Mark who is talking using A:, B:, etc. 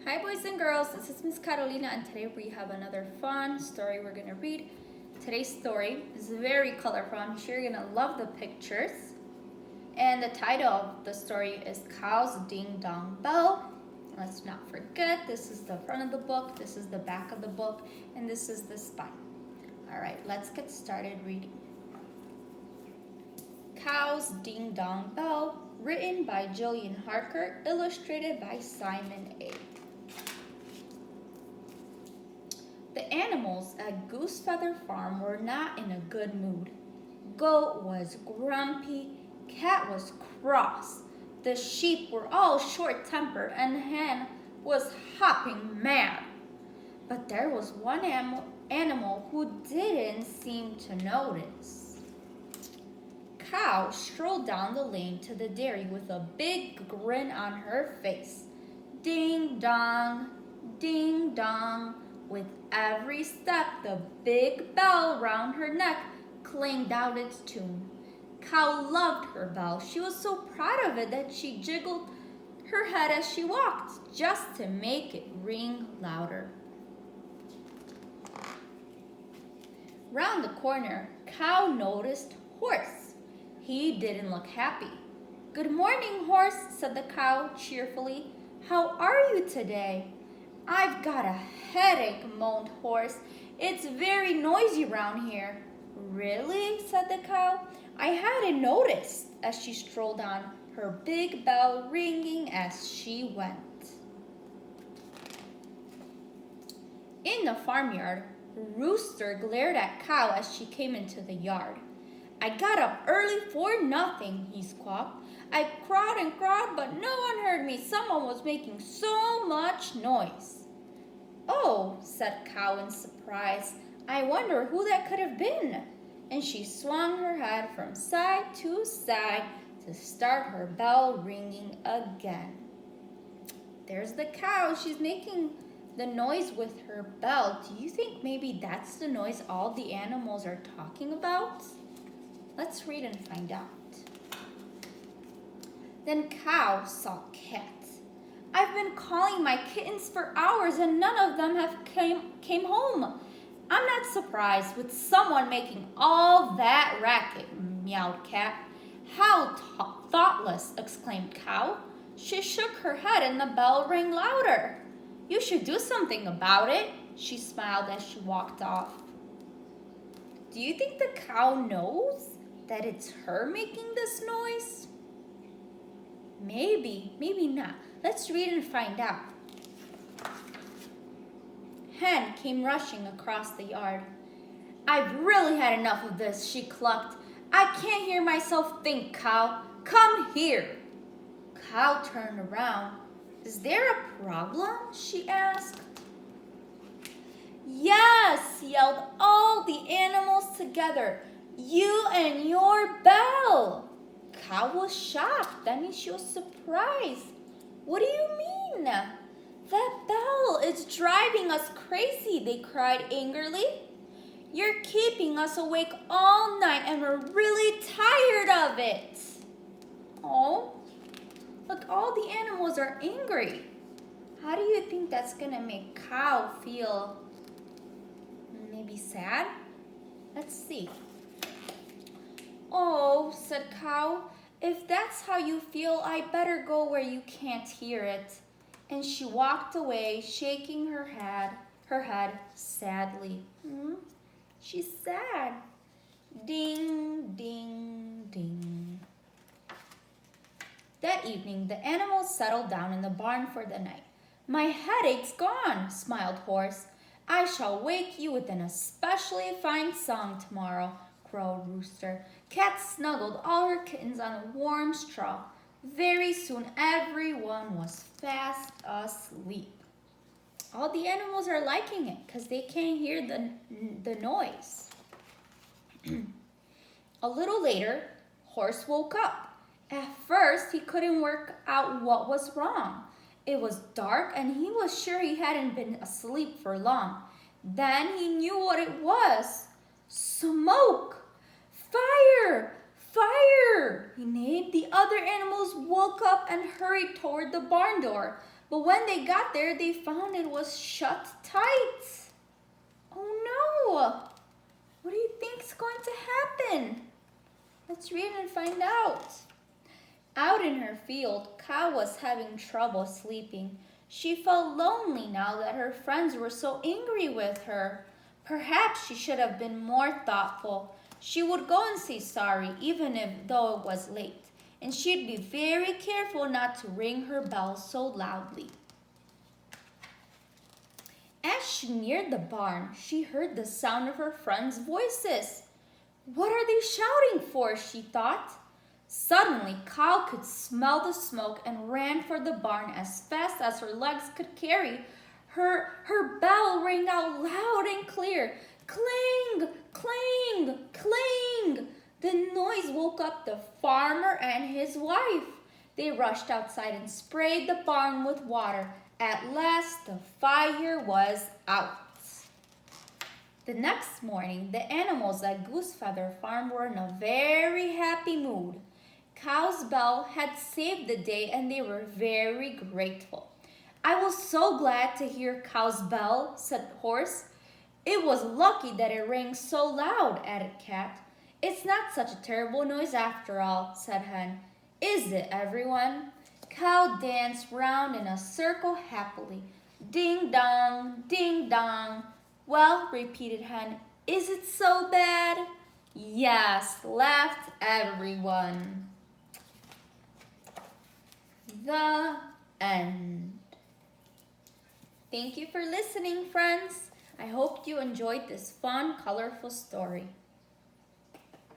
A: Hi boys and girls, this is Miss Karolina and today we have another fun story we're going to read. Today's story is very colorful. I'm sure you're going to love the pictures. And the title of the story is Cow's Ding Dong Bell. Let's not forget, this is the front of the book, this is the back of the book, and this is the spine. Alright, let's get started reading. Cow's Ding Dong Bell, written by Jillian Harker, illustrated by Simon A. The animals at Goosefeather Farm were not in a good mood. Goat was grumpy, Cat was cross, the sheep were all short-tempered, and Hen was hopping mad. But there was one animal who didn't seem to notice. Cow strolled down the lane to the dairy with a big grin on her face. Ding dong, ding dong. With every step, the big bell round her neck clanged out its tune. Cow loved her bell. She was so proud of it that she jiggled her head as she walked, just to make it ring louder. Round the corner, Cow noticed Horse. He didn't look happy. "Good morning, Horse," said the cow cheerfully. "How are you today?" "I've got a headache," moaned Horse. "It's very noisy round here." "Really?" said the cow. "I hadn't noticed," as she strolled on, her big bell ringing as she went. In the farmyard, Rooster glared at Cow as she came into the yard. "I got up early for nothing," he squawked. "I crowed and crowed, but no one heard me. Someone was making so much noise." "Oh," said Cow in surprise. "I wonder who that could have been." And she swung her head from side to side to start her bell ringing again. There's the cow. She's making the noise with her bell. Do you think maybe that's the noise all the animals are talking about? Let's read and find out. Then Cow saw Cat. "I've been calling my kittens for hours and none of them have came home. I'm not surprised with someone making all that racket," meowed Cat. "How thoughtless," exclaimed Cow. She shook her head and the bell rang louder. "You should do something about it," she smiled as she walked off. Do you think the cow knows that it's her making this noise? Maybe not. Let's read and find out. Hen came rushing across the yard. "I've really had enough of this," she clucked. "I can't hear myself think, Cow. Come here." Cow turned around. "Is there a problem?" she asked. "Yes," yelled all the animals together. "You and your bell." Cow was shocked. Then she was surprised. "What do you mean?" "That bell is driving us crazy," they cried angrily. "You're keeping us awake all night and we're really tired of it." Oh, look, all the animals are angry. How do you think that's going to make Cow feel? Maybe sad? Let's see. "Oh," said Cow, "if that's how you feel, I better go where you can't hear it." And she walked away, shaking her head sadly. She's sad. Ding, ding, ding. That evening, the animals settled down in the barn for the night. "My headache's gone," smiled Horse. "I shall wake you with an especially fine song tomorrow," crowed Rooster. Cat snuggled all her kittens on a warm straw. Very soon, everyone was fast asleep. All the animals are liking it because they can't hear the noise. A little later, Horse woke up. At first, he couldn't work out what was wrong. It was dark and he was sure he hadn't been asleep for long. Then he knew what it was. Smoke! Fire! Fire! He named. The other animals woke up and hurried toward the barn door. But when they got there, they found it was shut tight. Oh no! What do you think is going to happen? Let's read and find out. Out in her field, Cow was having trouble sleeping. She felt lonely now that her friends were so angry with her. Perhaps she should have been more thoughtful. She would go and say sorry, even though it was late. And she'd be very careful not to ring her bell so loudly. As she neared the barn, she heard the sound of her friends' voices. What are they shouting for? She thought. Suddenly, Cow could smell the smoke and ran for the barn as fast as her legs could carry. Her bell rang out loud and clear. Cling, cling, cling. The noise woke up the farmer and his wife. They rushed outside and sprayed the barn with water. At last, the fire was out. The next morning, the animals at Goosefeather Farm were in a very happy mood. Cow's bell had saved the day and they were very grateful. I was so glad to hear Cow's bell, said Horse. It was lucky that it rang so loud, added Cat. It's not such a terrible noise after all, said Hen. Is it, everyone? Cow danced round in a circle happily. Ding dong, ding dong. Well, repeated Hen, is it so bad? Yes, laughed everyone. The end. Thank you for listening, friends. I hope you enjoyed this fun, colorful story.